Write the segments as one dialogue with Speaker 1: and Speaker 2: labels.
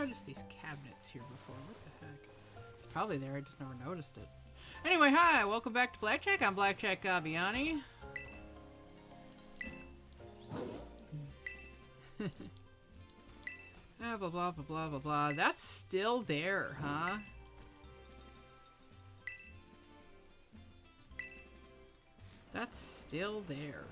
Speaker 1: noticed these cabinets here before. What the heck? It's probably there, I just never noticed it. Anyway, hi! Welcome back to Blackjack. I'm Blackjack Gaviani. Blah, blah, blah, blah, blah, blah. That's still there, huh? That's still there.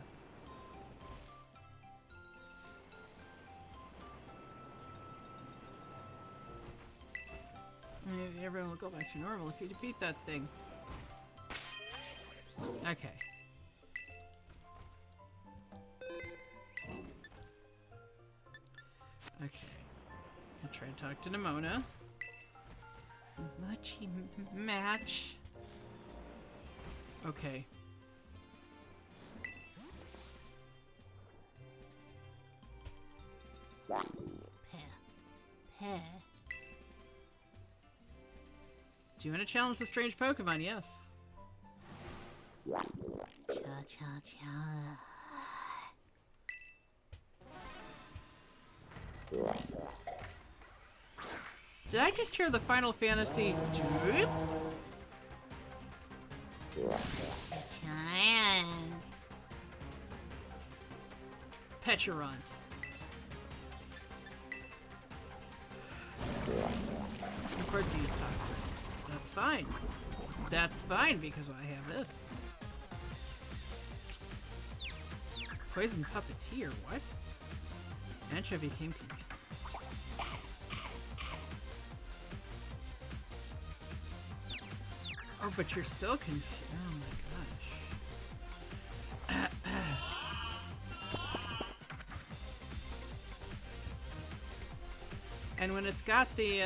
Speaker 1: Maybe everyone will go back to normal if you defeat that thing. Okay. Okay. I'll try to talk to Nimona. Muchy match. Okay. Do you want to challenge the strange Pokemon? Yes. Did I just hear the Final Fantasy droop? Peturant. Of course he's toxic. That's fine. That's fine because I have this. Poison puppeteer, what? Ancha became confused. Oh, but you're still confused. Oh my gosh. And when it's got the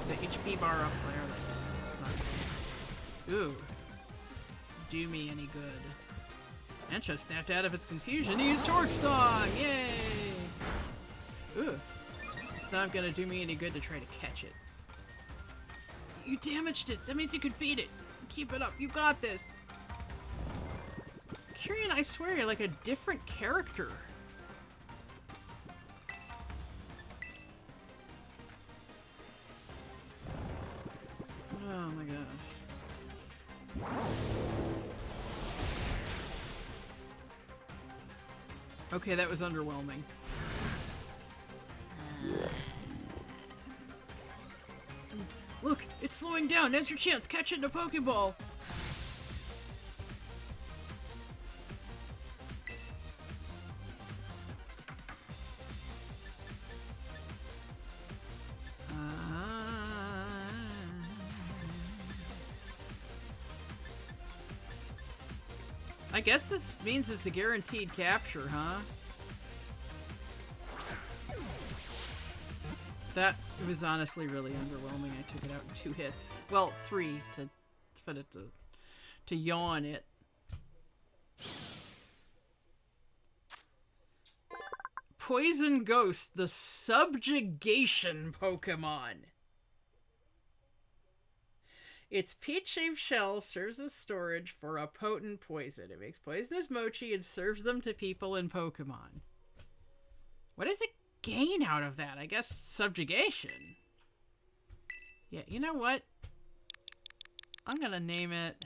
Speaker 1: HP bar up there, that's not good. Ooh. Do me any good. Ancho snapped out of its confusion. He used Torch Song! Yay! Ooh. It's not gonna do me any good to try to catch it. You damaged it! That means you could beat it! Keep it up, you got this! Kyrian, I swear you're like a different character. Oh my gosh. Okay, that was underwhelming. Look, it's slowing down. Now's your chance. Catch it in a Pokeball. I guess this means it's a guaranteed capture, huh? That was honestly really underwhelming. I took it out in 2 hits. Well, 3 to fit it to yawn it. Poison Ghost, the subjugation Pokemon. Its peach-shaped shell serves as storage for a potent poison. It makes poisonous mochi and serves them to people and Pokemon. What does it gain out of that? I guess subjugation. Yeah, you know what? I'm gonna name it...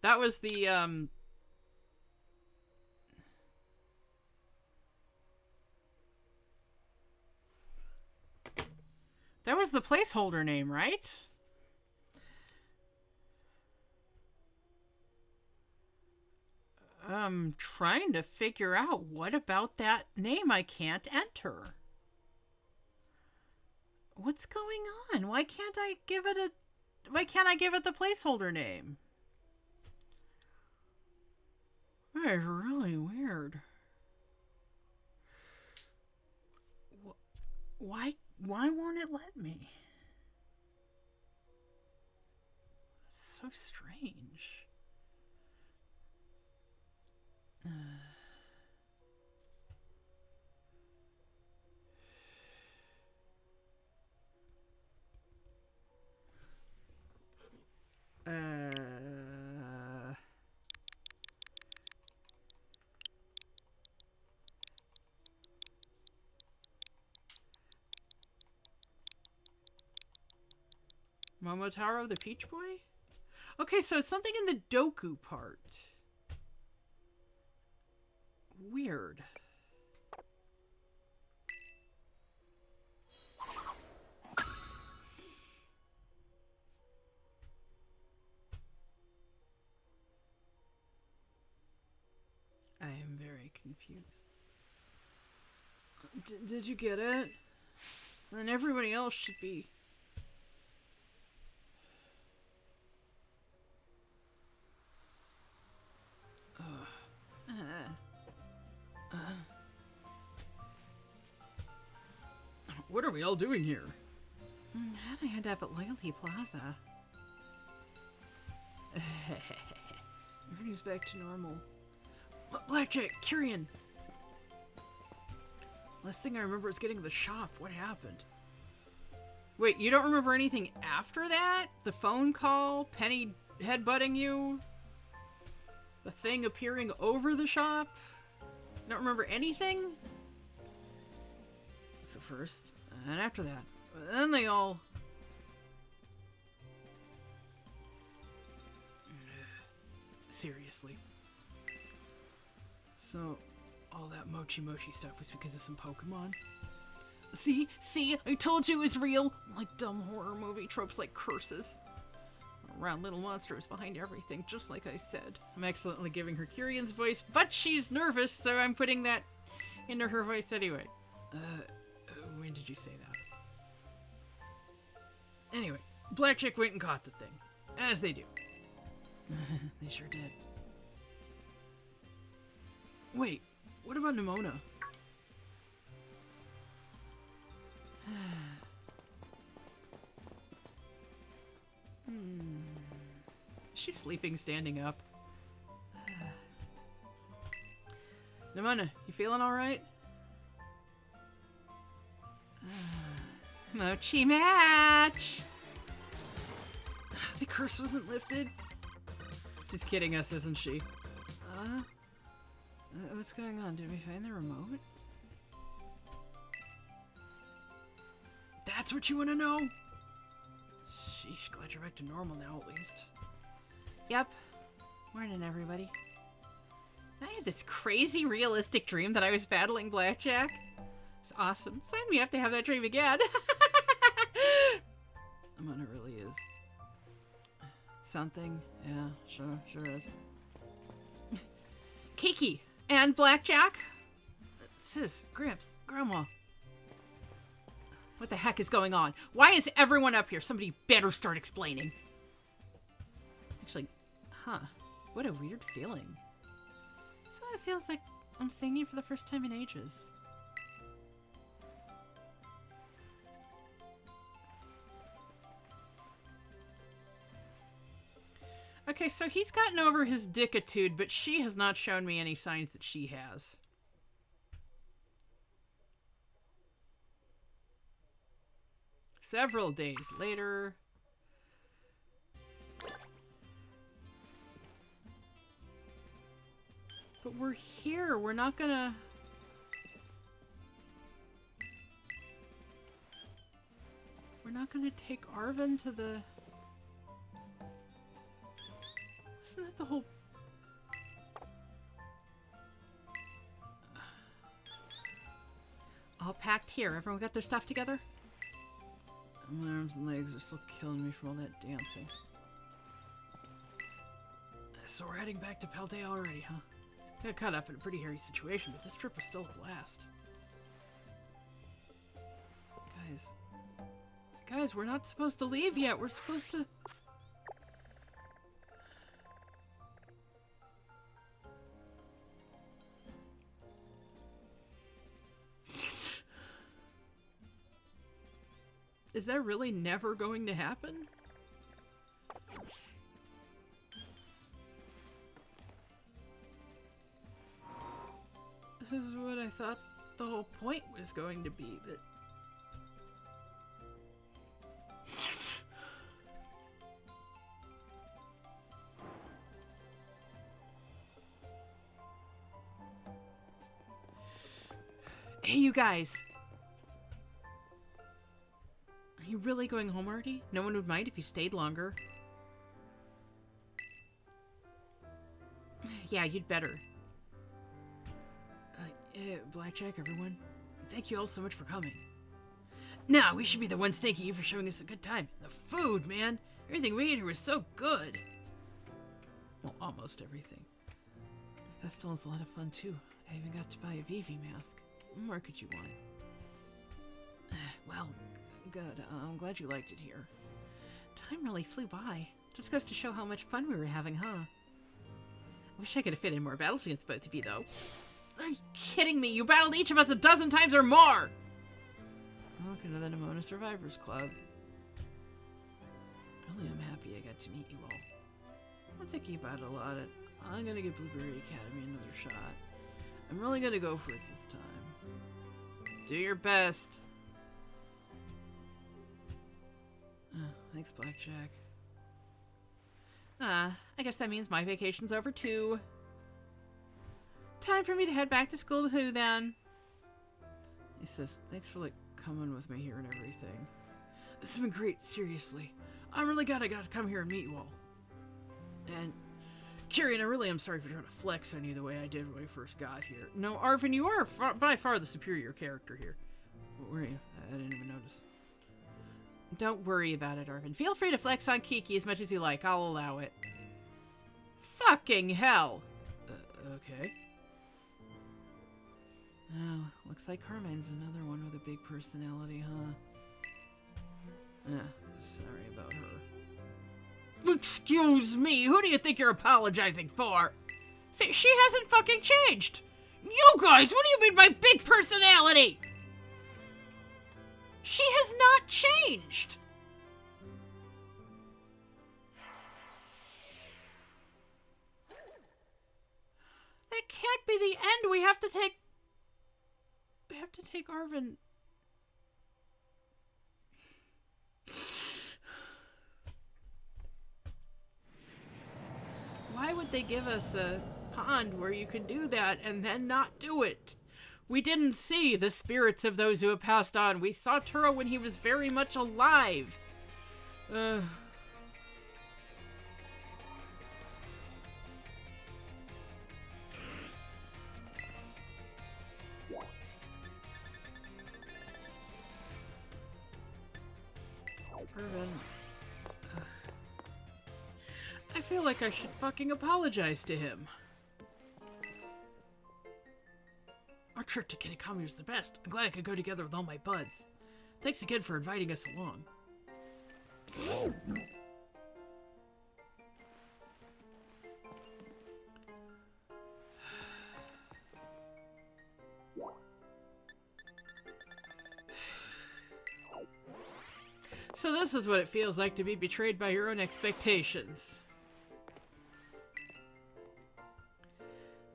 Speaker 1: That was the, that was the placeholder name, right? I'm trying to figure out what about that name I can't enter. What's going on? Why can't I give it the placeholder name? That is really weird. Why won't it let me? It's so strange. Momotaro the Peach Boy? Okay, so it's something in the Doku part. Weird. I am very confused. Did you get it? Then everybody else should be. What are we all doing here? How'd I end up at Loyalty Plaza? Everything's back to normal. Blackjack, Kyrian! Last thing I remember is getting to the shop. What happened? Wait, you don't remember anything after that? The phone call? Penny headbutting you? The thing appearing over the shop? You don't remember anything? So first, and after that. Then they all... Seriously. So, all that mochi stuff was because of some Pokemon? See, I told you it was real! Like dumb horror movie tropes like curses. Round little monsters behind everything, just like I said. I'm excellently giving her Kyrian's voice, but she's nervous, so I'm putting that into her voice anyway. When did you say that? Anyway, Blackjack went and caught the thing. As they do. They sure did. Wait, what about Nimona? She's sleeping standing up. Nimona, you feeling alright? Mochi match! The curse wasn't lifted. She's kidding us, isn't she? What's going on? Did we find the remote? That's what you want to know? Sheesh, glad you're back to normal now, at least. Yep. Morning, everybody. I had this crazy realistic dream that I was battling Blackjack. It's awesome. Sign me up to have that dream again. Amanda really is. Something? Yeah, sure is. Kiki and Blackjack? Sis, Gramps, Grandma. What the heck is going on? Why is everyone up here? Somebody better start explaining. Actually, what a weird feeling. So it feels like I'm seeing you for the first time in ages. Okay, so he's gotten over his dickitude, but she has not shown me any signs that she has. Several days later... But we're here. We're not gonna... We're not gonna take Arvin to the... Isn't that the whole... All packed here. Everyone got their stuff together? My arms and legs are still killing me from all that dancing. So we're heading back to Paldea already, huh? Got caught up in a pretty hairy situation, but this trip was still a blast. Guys, we're not supposed to leave yet. We're supposed to... Is that really never going to happen? This is what I thought the whole point was going to be, that... Hey, you guys! Are you really going home already? No one would mind if you stayed longer. Yeah, you'd better. Blackjack, everyone. Thank you all so much for coming. Nah, we should be the ones thanking you for showing us a good time. The food, man. Everything we ate here was so good. Well, almost everything. The festival is a lot of fun, too. I even got to buy a Vivi mask. What more could you want? Well, good. I'm glad you liked it here. Time really flew by. Just goes to show how much fun we were having, huh? I wish I could have fit in more battles against both of you, though. Are you kidding me? You battled each of us a dozen times or more! Welcome to the Nimona Survivors Club. Really, I'm happy I got to meet you all. I'm thinking about it a lot. I'm gonna give Blueberry Academy another shot. I'm really gonna go for it this time. Do your best. Thanks, Blackjack. I guess that means my vacation's over too. Time for me to head back to school too, then. He says, thanks for, coming with me here and everything. This has been great, seriously. I'm really glad I got to come here and meet you all. And, Kieran, I really am sorry for trying to flex on you the way I did when I first got here. No, Arvin, you are by far the superior character here. Where are you? I didn't even notice. Don't worry about it, Arvin. Feel free to flex on Kiki as much as you like. I'll allow it. Fucking hell! Okay. Oh, looks like Carmine's another one with a big personality, huh? Sorry about her. Excuse me, who do you think you're apologizing for? See, she hasn't fucking changed! You guys, what do you mean by big personality? She has not changed! That can't be the end. We have to take Arvin. Why would they give us a pond where you can do that and then not do it? We didn't see the spirits of those who have passed on. We saw Turo when he was very much alive. Irvin. I feel like I should fucking apologize to him. Our trip to Kitakami was the best. I'm glad I could go together with all my buds. Thanks again for inviting us along. So this is what it feels like to be betrayed by your own expectations.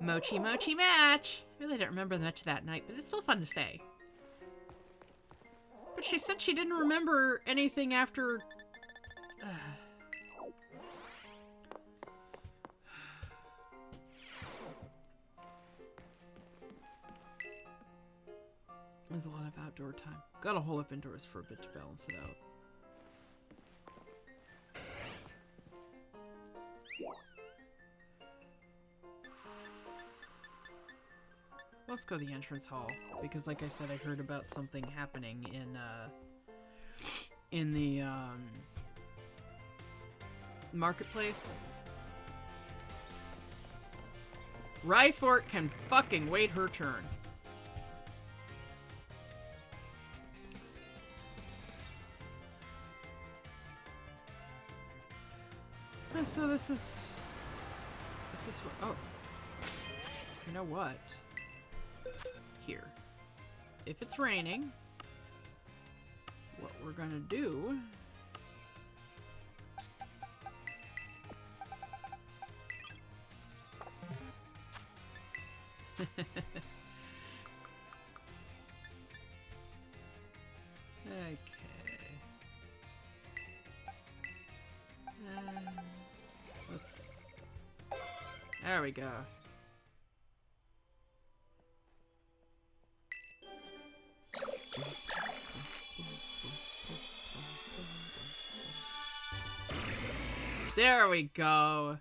Speaker 1: Mochi mochi match! I really don't remember much of that night, but it's still fun to say. But she said she didn't remember anything after... There's a lot of outdoor time. Gotta hole up indoors for a bit to balance it out. Let's go to the entrance hall, because like I said, I heard about something happening in the marketplace. Ryfort can fucking wait her turn. So this is what, oh, you know what? Here. If it's raining, what we're gonna do okay. There we go. There we go.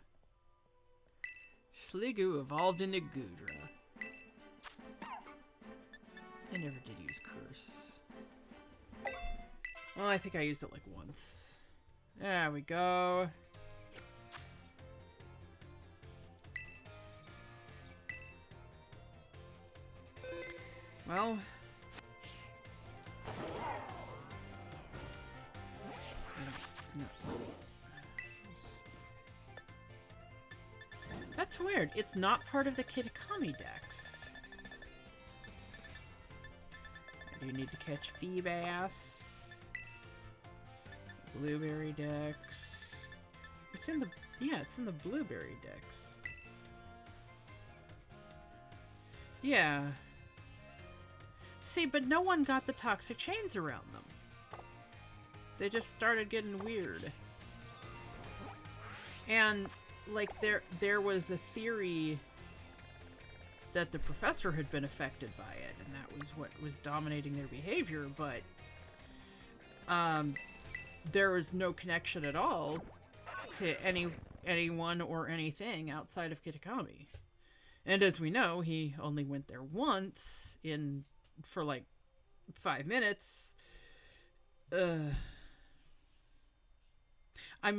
Speaker 1: Sliggoo evolved into Goodra. I never did use Curse. Well, I think I used it like once. There we go. Well... That's weird. It's not part of the Kitakami Dex. I do need to catch Feebass. Blueberry Dex. It's in the... Yeah, it's in the Blueberry Dex. Yeah. See, but no one got the toxic chains around them. They just started getting weird. And... like, there was a theory that the professor had been affected by it, and that was what was dominating their behavior, but there was no connection at all to anyone or anything outside of Kitakami. And as we know, he only went there once for like 5 minutes. I'm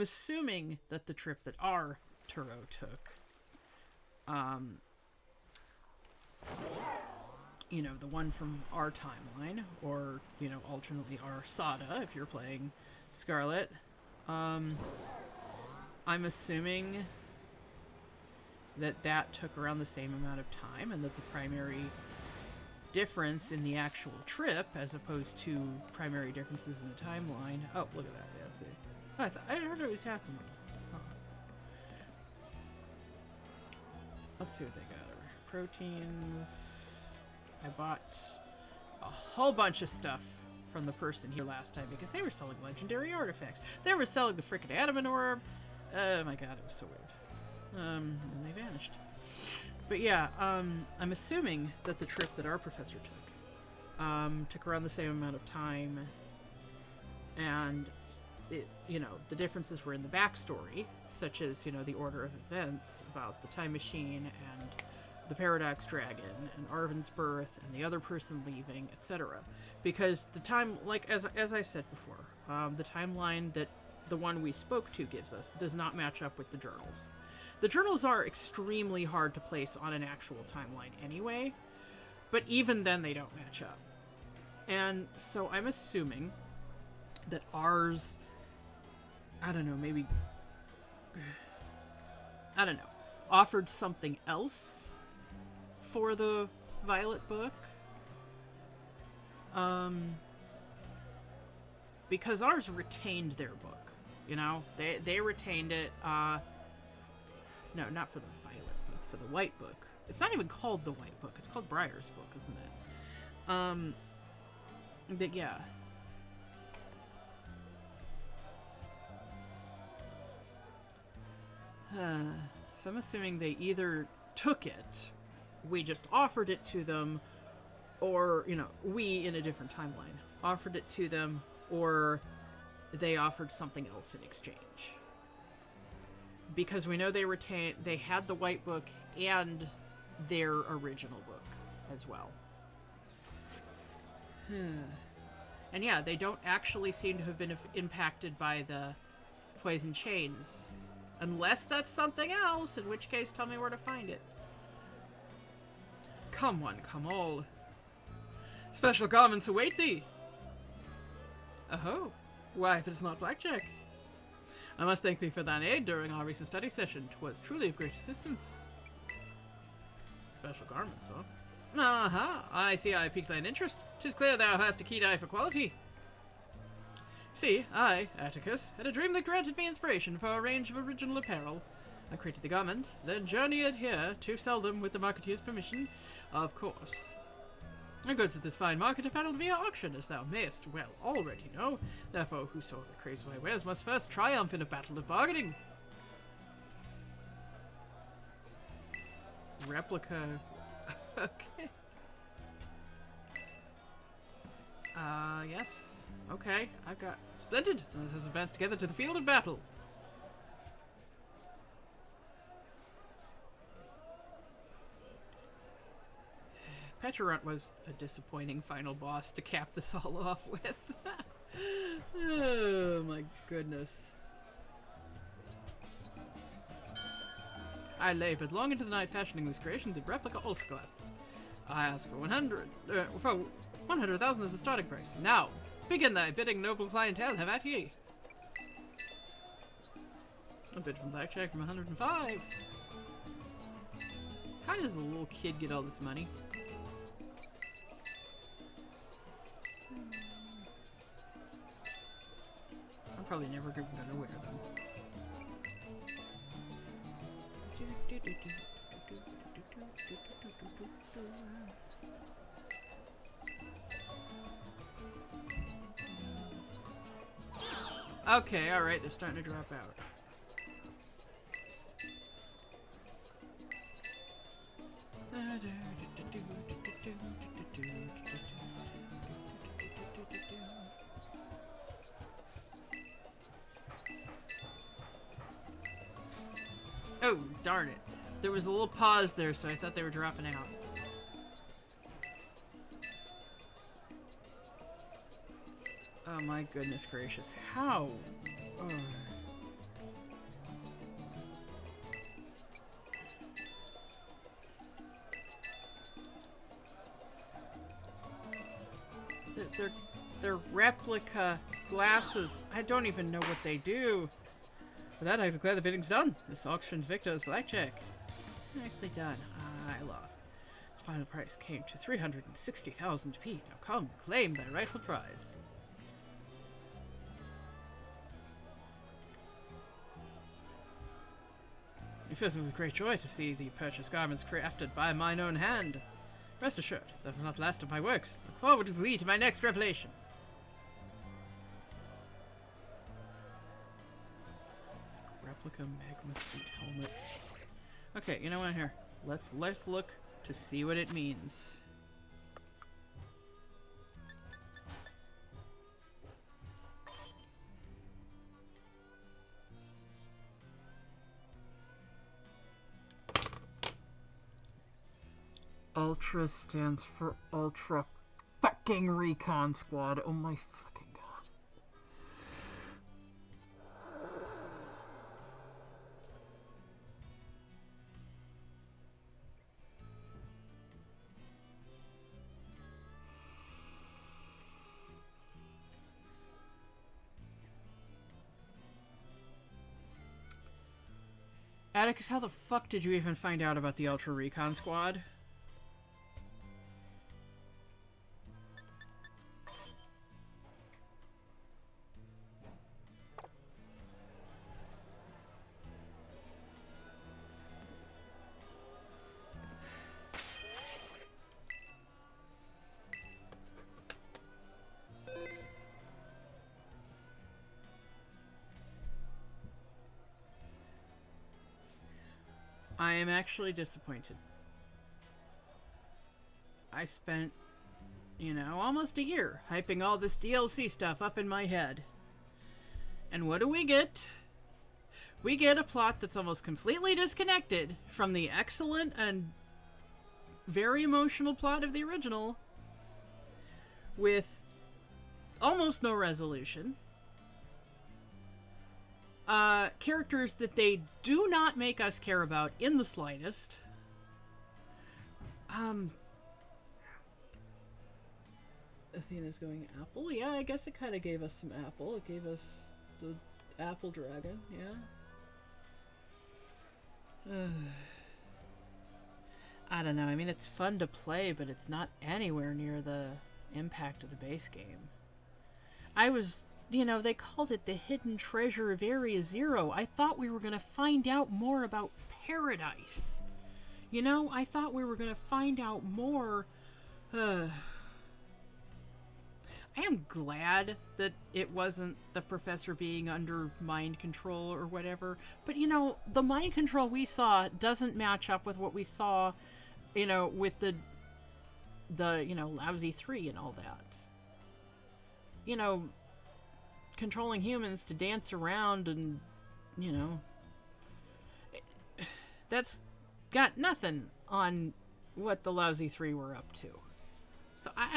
Speaker 1: assuming that the trip that our Turo took, you know, the one from our timeline, or, you know, alternately our Sada, if you're playing Scarlet, I'm assuming that took around the same amount of time, and that the primary difference in the actual trip, as opposed to primary differences in the timeline... Oh, look at that, yeah, see. I heard it was happening. Oh. Let's see what they got. Proteins. I bought a whole bunch of stuff from the person here last time because they were selling legendary artifacts. They were selling the frickin' adamant orb. Oh my god, it was so weird. And they vanished. But yeah, I'm assuming that the trip that our professor took around the same amount of time, and you know, the differences were in the backstory, such as, you know, the order of events about the time machine and the Paradox Dragon and Arven's birth and the other person leaving, etc. Because the time, like, as I said before, the timeline that the one we spoke to gives us does not match up with the journals. The journals are extremely hard to place on an actual timeline anyway, but even then they don't match up. And so I'm assuming that ours, I don't know, maybe, I don't know, offered something else for the Violet book. Because ours retained their book, you know? They retained it, no, not for the Violet book, for the White book. It's not even called the White book, it's called Briar's book, isn't it? But yeah. So I'm assuming they either took it, we just offered it to them, or, you know, we, in a different timeline, offered it to them, or they offered something else in exchange. Because we know they had the White book and their original book as well. And yeah, they don't actually seem to have been impacted by the poison chains. Unless that's something else, in which case tell me where to find it. Come one, come all. Special garments await thee. Oh, why, if it is not Blackjack? I must thank thee for thine aid during our recent study session. 'Twas truly of great assistance. Special garments, huh? I see I piqued thine interest. 'Tis clear thou hast a keen eye for quality. See, I, Atticus, had a dream that granted me inspiration for a range of original apparel. I created the garments, then journeyed here to sell them with the marketeer's permission, of course. The goods of this fine market are peddled via auction, as thou mayest well already know. Therefore, whoso craves my wares must first triumph in a battle of bargaining. Replica. Okay. Yes. Okay, I've got... Splendid! Let us advance together to the field of battle. Petulant was a disappointing final boss to cap this all off with. Oh my goodness. I labored long into the night fashioning these creations of replica ultra glasses. I ask for 100,000 as the starting price. Now, begin thy bidding, noble clientele, have at ye. A bid from Blackjack from 105. How does a little kid get all this money? I'm probably never even gonna wear them. Okay, alright, they're starting to drop out. Oh, darn it. There was a little pause there, so I thought they were dropping out. Oh my goodness gracious. How? Oh. They're replica glasses. I don't even know what they do. For that, I declare the bidding's done. This auction's victor is Blackjack. Nicely done. I lost. His final price came to 360,000 P. Now come, claim thy rightful prize. It fills me with great joy to see the purchased garments crafted by mine own hand. Rest assured, that will not the last of my works. Look forward to lead to my next revelation. Replica magma suit helmet. Okay, you know what? Here, let's look to see what it means. Ultra stands for Ultra fucking Recon Squad. Oh my fucking god. Atticus, how the fuck did you even find out about the Ultra Recon Squad? I am actually disappointed. I spent, you know, almost a year hyping all this DLC stuff up in my head. And what do we get? We get a plot that's almost completely disconnected from the excellent and very emotional plot of the original, with almost no resolution. Characters that they do not make us care about in the slightest. Athena's going apple. Yeah, I guess it kind of gave us some apple. It gave us the apple dragon, yeah. I don't know. I mean, it's fun to play, but it's not anywhere near the impact of the base game. I was... You know, they called it the hidden treasure of Area Zero. I thought we were going to find out more about Paradise. You know, I thought we were going to find out more. I am glad that it wasn't the professor being under mind control or whatever. But, you know, the mind control we saw doesn't match up with what we saw, you know, with the you know, Lousy 3 and all that. You know... controlling humans to dance around and, you know, that's got nothing on what the lousy three were up to. So I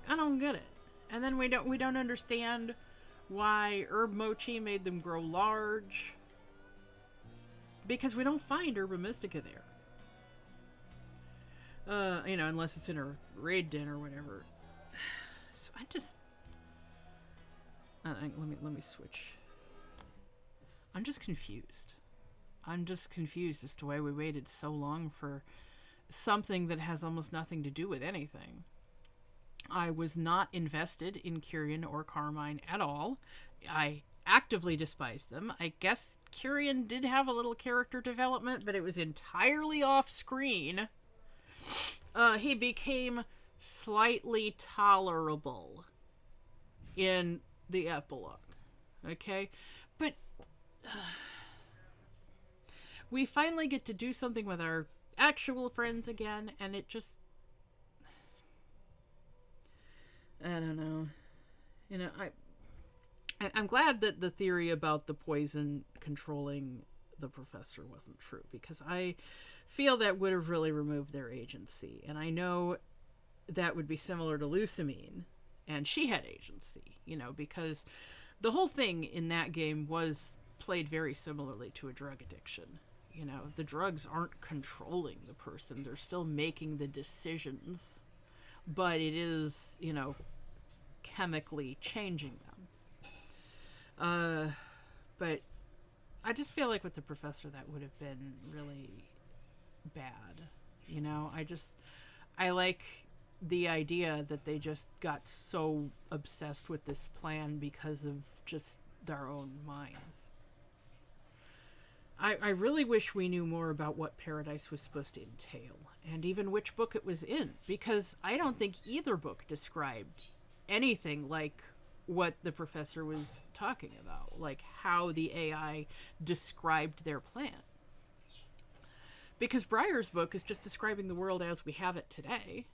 Speaker 1: don't get it. And then we don't understand why Herb Mochi made them grow large. Because we don't find Herba Mystica there. Unless it's in a raid den or whatever. So I just... let me switch. I'm just confused. I'm just confused as to why we waited so long for something that has almost nothing to do with anything. I was not invested in Kyrian or Carmine at all. I actively despised them. I guess Kyrian did have a little character development, but it was entirely off screen. He became slightly tolerable in the epilogue. Okay? But we finally get to do something with our actual friends again, and it just... I don't know. I'm glad that the theory about the poison controlling the professor wasn't true, because I feel that would have really removed their agency. And I know that would be similar to Lucamine, and she had agency, because the whole thing in that game was played very similarly to a drug addiction. The drugs aren't controlling the person. They're still making the decisions, but it is, chemically changing them. But I just feel like with the professor that would have been really bad. I like the idea that they just got so obsessed with this plan because of just their own minds. I really wish we knew more about what Paradise was supposed to entail, and even which book it was in, because I don't think either book described anything like what the professor was talking about, like how the AI described their plan. Because Briar's book is just describing the world as we have it today,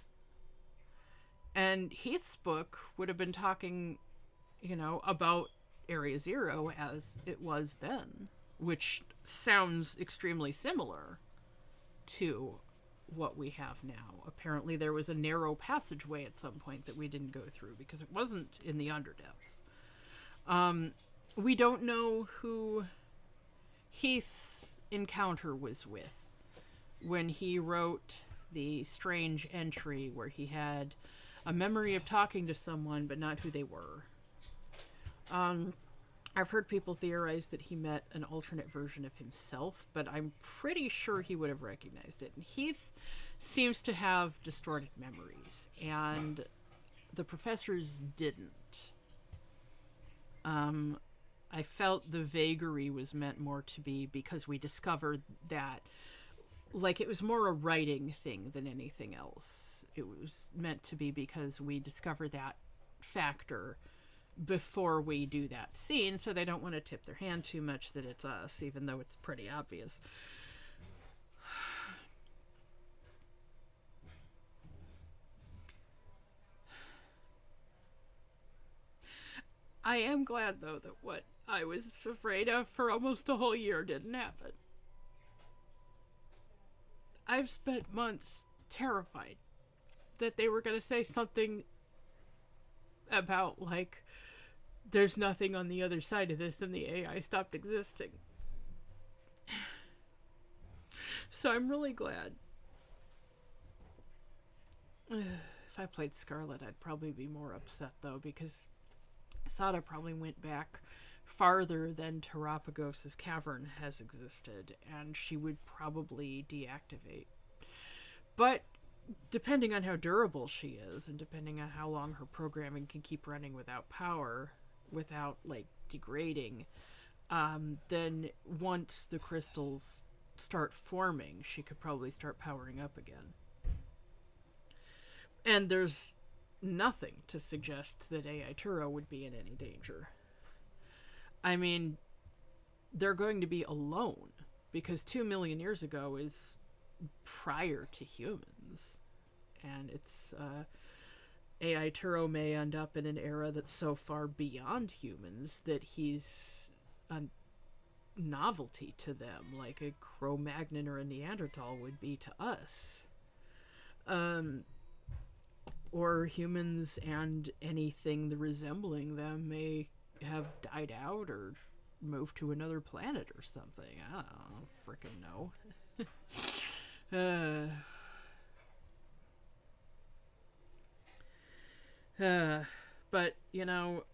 Speaker 1: and Heath's book would have been talking, about Area Zero as it was then, which sounds extremely similar to what we have now. Apparently there was a narrow passageway at some point that we didn't go through because it wasn't in the Underdepths. We don't know who Heath's encounter was with when he wrote the strange entry where he had a memory of talking to someone but not who they were. I've heard people theorize that he met an alternate version of himself, but I'm pretty sure he would have recognized it. And Heath seems to have distorted memories, and the professors didn't. I felt the vagary was meant more to be because we discovered that, like, it was more a writing thing than anything else. It was meant to be because we discovered that factor before we do that scene, so they don't want to tip their hand too much that it's us, even though it's pretty obvious. I am glad, though, that what I was afraid of for almost a whole year didn't happen. I've spent months terrified that they were going to say something about, like, there's nothing on the other side of this and the AI stopped existing. So I'm really glad. If I played Scarlet, I'd probably be more upset, though, because Sada probably went back farther than Terapagos' cavern has existed, and she would probably deactivate. But depending on how durable she is, and depending on how long her programming can keep running without power, without, like, degrading, then once the crystals start forming, she could probably start powering up again. And there's nothing to suggest that AI Turo would be in any danger. I mean, they're going to be alone, because 2 million years ago is prior to humans. And it's, AI Turo may end up in an era that's so far beyond humans that he's a novelty to them, like a Cro-Magnon or a Neanderthal would be to us. Or humans and anything resembling them may have died out or moved to another planet or something. I don't freaking know. But, you know,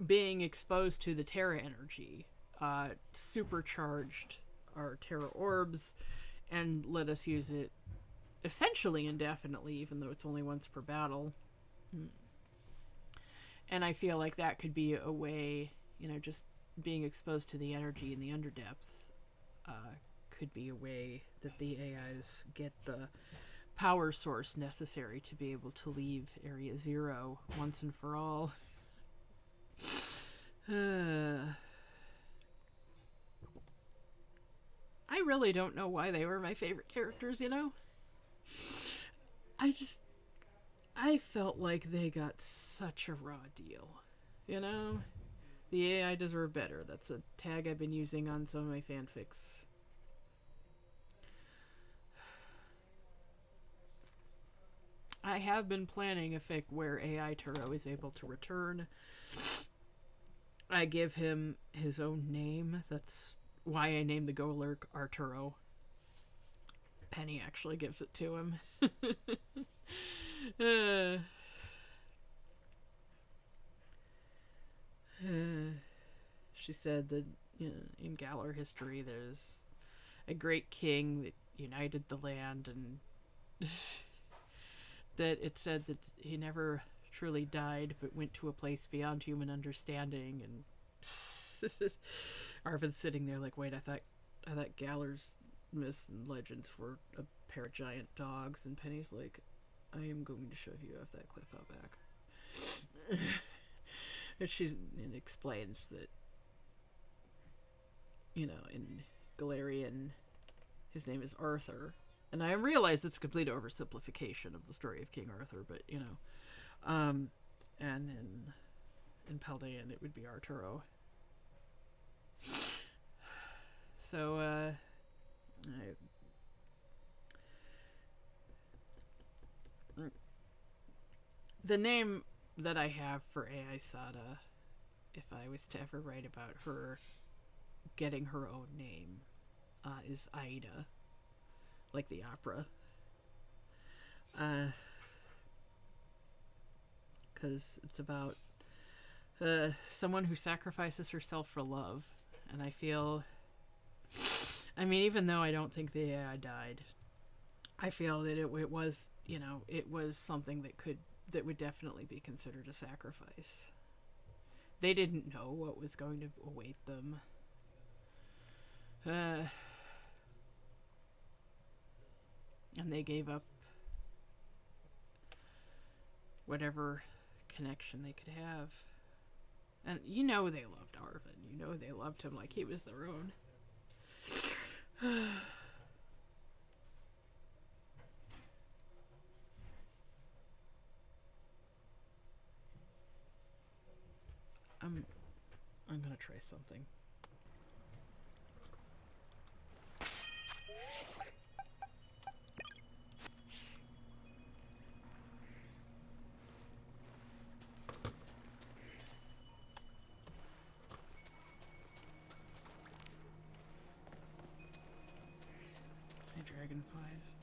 Speaker 1: being exposed to the tera energy supercharged our tera orbs and let us use it essentially indefinitely, even though it's only once per battle. And I feel like that could be a way, you know, just being exposed to the energy in the underdepths could be a way that the AIs get the power source necessary to be able to leave Area Zero once and for all. I really don't know why they were my favorite characters, you know? I felt like they got such a raw deal, you know? The AI deserve better. That's a tag I've been using on some of my fanfics. I have been planning a fic where AI Turo is able to return. I give him his own name. That's why I named the Golurk Arturo. Penny actually gives it to him. She said that, you know, in Galar history there's a great king that united the land, and that it said that he never truly died but went to a place beyond human understanding. And Arvin's sitting there like, wait, I thought Galar's myths and legends were a pair of giant dogs. And Penny's like, I am going to shove you off that cliff out back. And she explains that, you know, in Galarian his name is Arthur. And I realize it's a complete oversimplification of the story of King Arthur, but, you know. And in Paldean it would be Arturo. So, the name that I have for AI Sada, if I was to ever write about her getting her own name, is Aida, like the opera. Because it's about someone who sacrifices herself for love. And I feel, I mean, even though I don't think the AI died, I feel that it was, you know, it was something that would definitely be considered a sacrifice. They didn't know what was going to await them. And they gave up whatever connection they could have. And you know they loved Arvin. You know they loved him like he was their own. I'm gonna try something. Hey, dragonflies.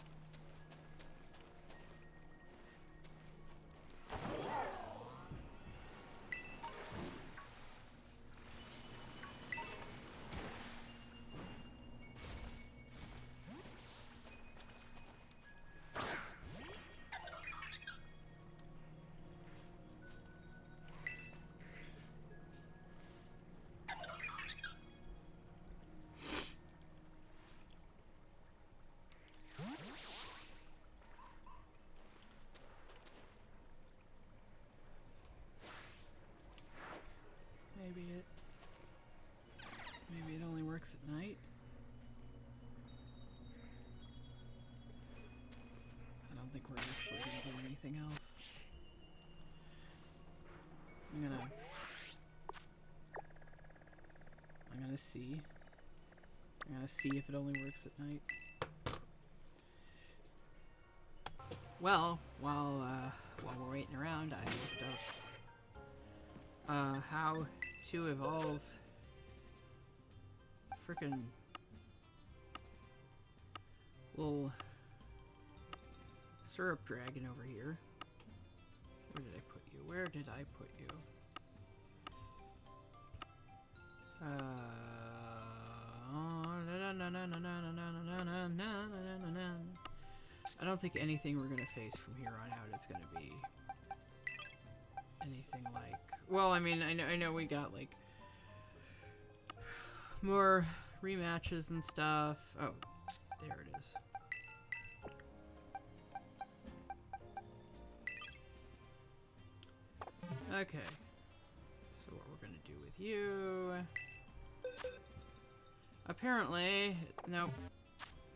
Speaker 1: Maybe it only works at night. I don't think we're actually gonna do anything else. I'm gonna see. I'm gonna see if it only works at night. Well, while we're waiting around, I looked up how to evolve frickin' little syrup dragon over here. Where did I put you? Where did I put you? I don't think anything we're gonna face from here on out is gonna be anything like. Well, I mean, I know we got like more rematches and stuff. Oh, there it is. Okay. So what we're gonna do with you? Apparently, no.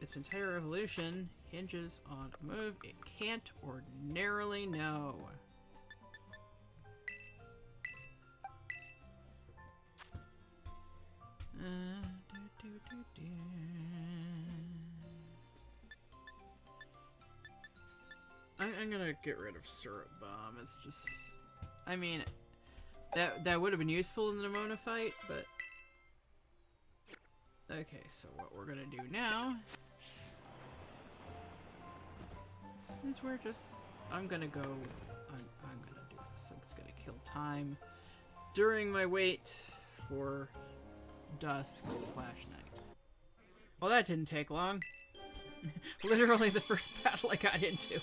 Speaker 1: Its entire evolution hinges on a move it can't ordinarily know. I'm gonna get rid of Syrup Bomb. It's just, I mean, that would have been useful in the Nemona fight, but okay. So what we're gonna do now is we're just, I'm gonna do this. I'm just gonna kill time during my wait for dusk/night. Well, that didn't take long. Literally the first battle I got into.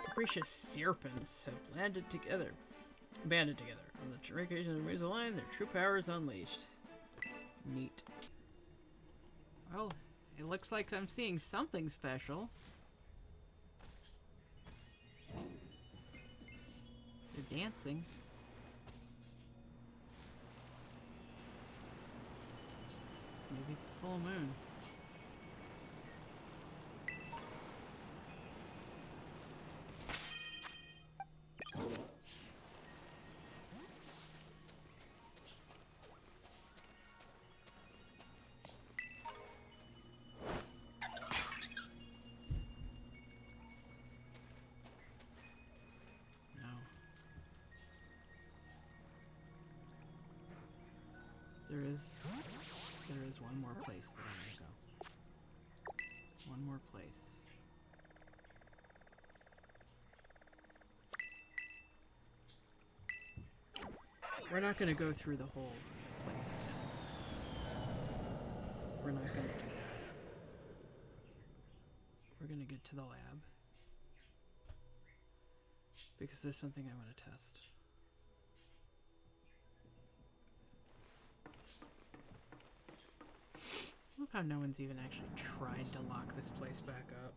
Speaker 1: Capricious serpents have banded together on the terrification of the Razor Line. Their true power is unleashed. Neat. Well, it looks like I'm seeing something special. They're dancing. Maybe it's full moon. There is one more place that I'm gonna go. One more place. We're not gonna go through the whole place again. We're not gonna do that. We're gonna get to the lab. Because there's something I want to test. Look how no one's even actually tried to lock this place back up.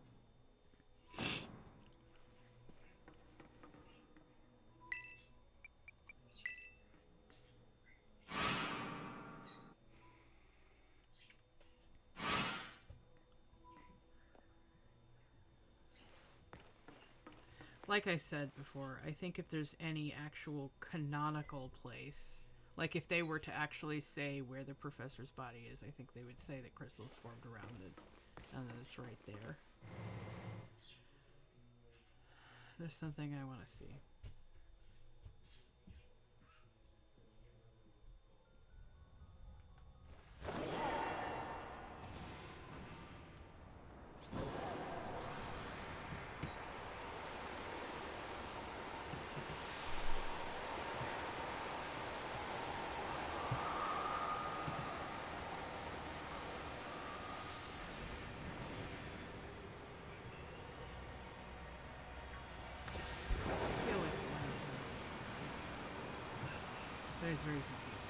Speaker 1: Like I said before, I think if there's any actual canonical place, like if they were to actually say where the professor's body is, I think they would say that crystals formed around it, and that it's right there. There's something I want to see. It's very confusing.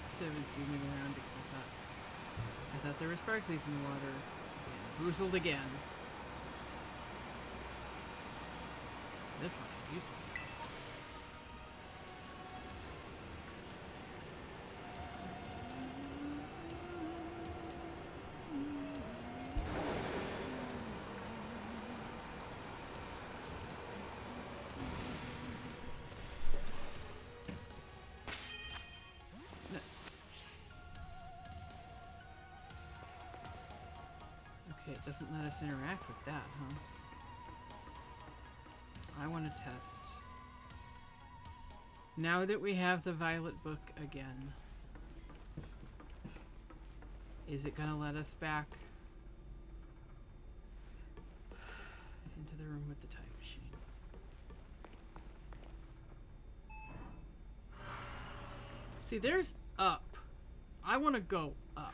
Speaker 1: So I've been swimming around because I thought there were sparklies in the water. And boozled again. This one is useful. Okay, it doesn't let us interact with that, huh? I want to test. Now that we have the Violet book again, is it gonna let us back into the room with the time machine? See, there's up. I want to go up.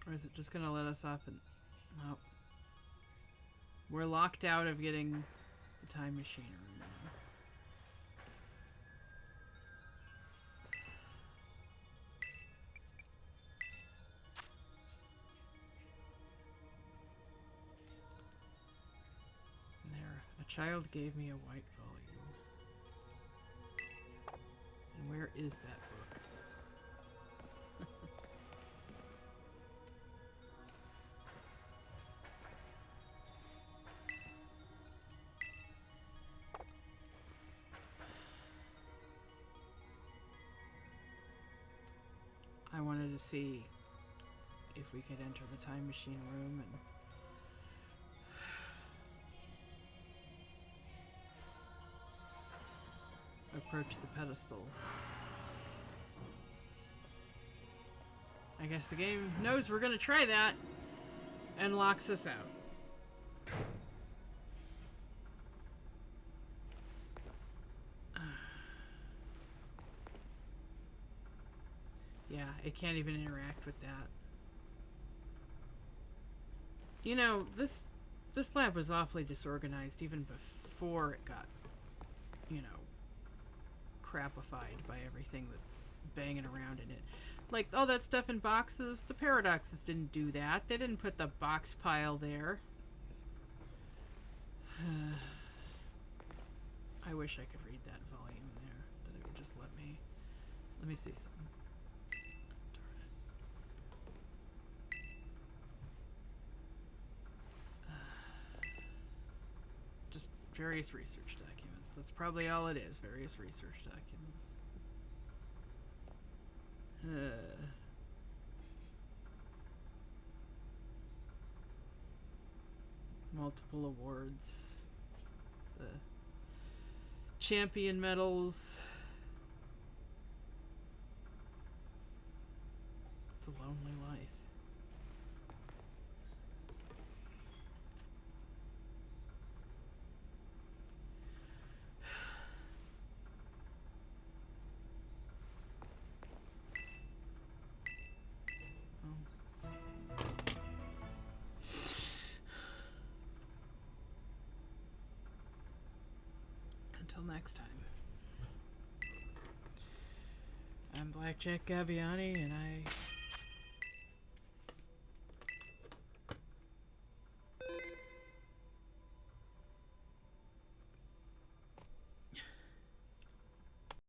Speaker 1: Or is it just gonna let us off and... Nope. We're locked out of getting the time machine room now. There. A child gave me a white volume. And where is that book? I wanted to see if we could enter the time machine room and approach the pedestal. I guess the game knows we're gonna try that and locks us out. Yeah, it can't even interact with that. You know, this lab was awfully disorganized even before it got, you know, crapified by everything that's banging around in it. Like, all that stuff in boxes, the paradoxes didn't do that. They didn't put the box pile there. I wish I could read that volume there, that it would just let me see something. Just various research documents. That's probably all it is, various research documents. Multiple awards. The champion medals. It's a lonely life. Until next time. I'm Blackjack Gabbiani, and I